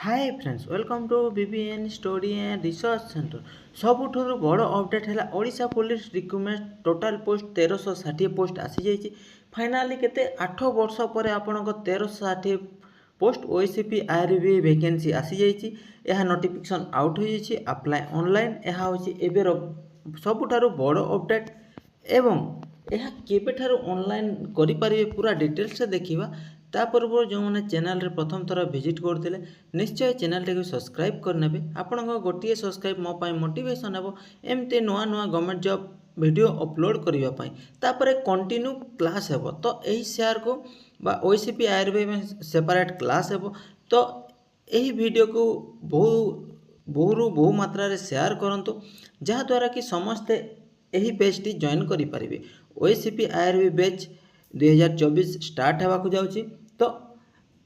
Hi friends welcome to BBN study and research centre सबुठुर बड़ update है Odisha police recruitment total post 1360 post आसी जाइए फाइनाली केते 8 वर्ष पर आपण 1360 पोस्ट ओसीपी आरबी वैकेंसी आसी जाइए यह नोटिफिकेशन आउट हो जाइए अप्लाई ऑनलाइन यह हूँ एबेर सबुठारु बड़ अपडेट एवं यह केबेठारु ऑनलाइन करि परिबे पूरा डिटेल्स से देखिबा ता पूर्व जो मैंने चैनल रे प्रथम थर विजिट करते निश्चय चैनल टी सब्सक्राइब करने आपण गोटे सब्सक्राइब मो मोटिवेशन हे एमती नुआ नुआ गवर्नमेंट जॉब वीडियो अपलोड करने तापर कंटिन्यू क्लास हे तो यही शेयर को ओसीपी आयुर्वेद में सेपरेट क्लास हे तो यही वीडियो को बहु मात्रा रे शेयर करंतु जहाद्वारा कि समस्ते यही पेज टी जॉइन करें ओसीपी आयुर्वेद बैच 2024 स्टार्ट होगा जाऊँगी तो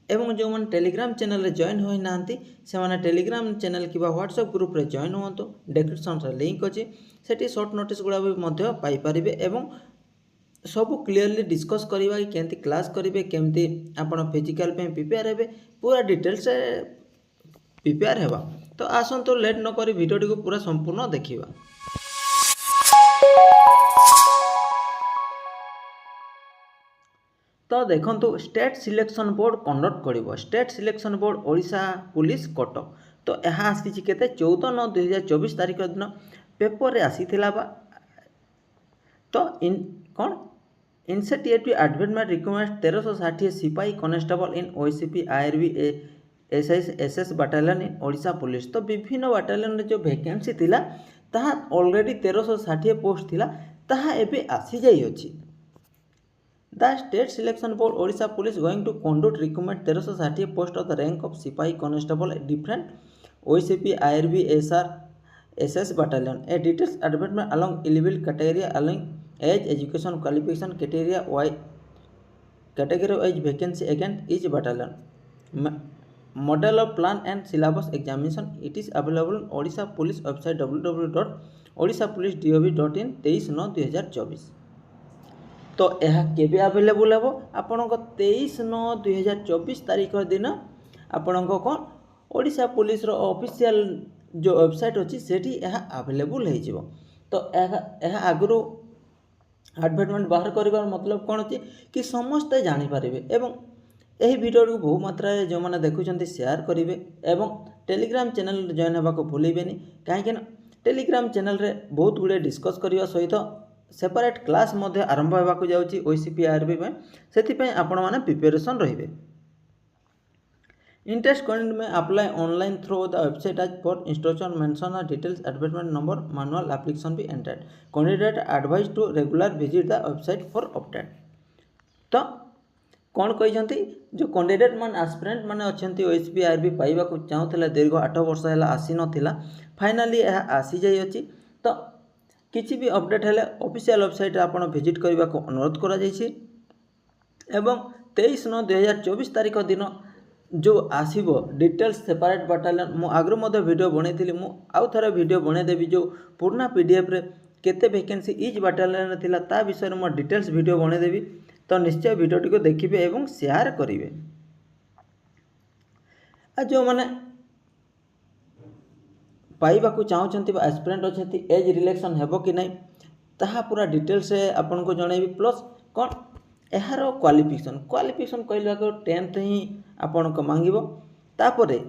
एवं जो मैंने टेलीग्राम चैनल रे जॉइन होई नांती से माने टेलीग्राम चैनल कि व्हाट्सएप ग्रुप रे जॉइन हुंतु डिस्क्रिप्शन रे लिंक अछि सेठी शॉर्ट नोटिस गुड़ा भी मध्य पाई परिबे एवं सब क्लियरली डिस्कस करबा कि केंती क्लास करिवे केंती आपण फिजिकल पे प्रिपेयर हेबे पूरा डिटेल्स से प्रिपेयर हेबा तो आसंतो लेट न करी वीडियो टी को पूरा संपूर्ण देखिबा। तो देखंतु स्टेट सिलेक्शन बोर्ड कंडक्ट करिवो state selection board Odisha police Cuttack तो यह आसी केते 14/9/2024 तारिख दिन पेपर रे आसीथिला बा तो इन कौन इनसेटिएटिव एडवर्टाइजमेंट रिक्वायर्ड 1360 सिपाही कांस्टेबल इन ओसीपी आरबी एसएस बटालियन इन ओडिशा पुलिस तो विभिन्न बटालियन रे जो वैकेंसी थिला ताहा ऑलरेडी 1360 पोस्ट थिला ताहा एबे आसी जाई अछि। The State Selection Board Odisha Police going to conduct recruitment 1360 post of the rank of Sipahi Constable at different OCP IRB SR SS battalion. A details advertisement along eligible criteria along age, education, qualification criteria category wise vacancy against each battalion. Model of plan and syllabus examination it is available on Odisha Police website www.odishapolice.gov.in 23/9/2024 तो यह केबे available हे आपण 23/9/2024 तारीख दिन आपण कौन Odisha police रो official जो website अच्छी सेठी यह अवेलेबल हो तो यह आगु एडवर्टाइजमेंट बाहर कर मतलब कौन अच्छी कि समस्ते जानीपारे एवं यही वीडियो को बहु मात्रा जो मैंने देखुं शेयर करेंगे एवं टेलीग्राम चैनल जॉइन होगा भूलें कहीं टेलीग्राम चैनल रे बहुत गुड़े डिस्कस करने सहित सेपरेट क्लास मध्य आरंभ होगा जाऊँगी ओसीपी आरबी में से आपण मैंने प्रिपेरेसन रहिबे। इंटरेस्ट कैंडिडेट में apply online through the website आज for instruction mention details advertisement number manual application भी entered candidate advise to regular visit the website for update तो कौन कहते जो कैंडिडेट मान एस्पिरेंट मैंने अच्छा ओसीपी आरबी पाइबा चाहूले दीर्घ 8 वर्ष है आसी नाला फाइनाली यह आसी जाइए तो किसी भी अपडेट है ऑफिशियल वेबसाइट आपन विजिट करने को अनुरोध करा एवं 23/9/2024 तारीख दिन जो आसीबो डिटेल्स सेपरेट बाटालियन मु आगु मध्य वीडियो बनई मु आउ थरे वीडियो बनईदेवी जो पूर्णा पीडीएफ रे केते वैकेंसी इच बाटालियन थिला ता विषय में डिटेल्स वीडियो बनईदेवी तो निश्चय वीडियो टी को देखिए एवं शेयर करेंगे। जो मैंने पाइबा चाहते एस्पिरेंट अच्छा एज रिलेक्शन हेबो कि नहीं ताहा पूरा डिटेल्स से आपन को जनइबी प्लस कौन यार क्वालिफिकेशन कहला 10th ही आपन को मांगिबो तापरे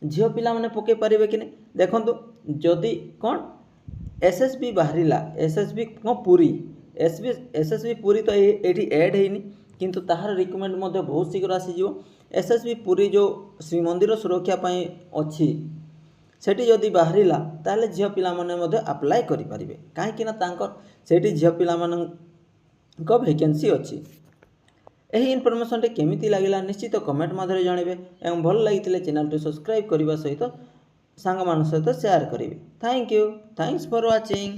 झियो पिला माने पके पारिबे कि नहीं देखंतु जदि कौन एसएसबी बाहरिला एसएसबी को पूरी एसएसबी पूरी तो एठी ऐड हेनी किंतु ताहार रिक्वायरमेंट मध्ये बहुत शीघ्र आसी जिवो एसएसबी पूरी जो श्रीमंदिर सुरक्षा पई अछि सेठी जदि बाहरिला ताले झियो पिला माने मध्ये अप्लाई करि परिबे काहे कि ना तांकर सेठी झियो पिला मानन को वैकेंसी अछि। एही इन्फॉर्मेशन टे केमिति लागिला निश्चित कमेंट माध्यम जणेबे एवं भल लागितिले चैनल टे सब्सक्राइब करिबा सहित सांग मान सहित शेयर करिवे। Thank you thanks for watching.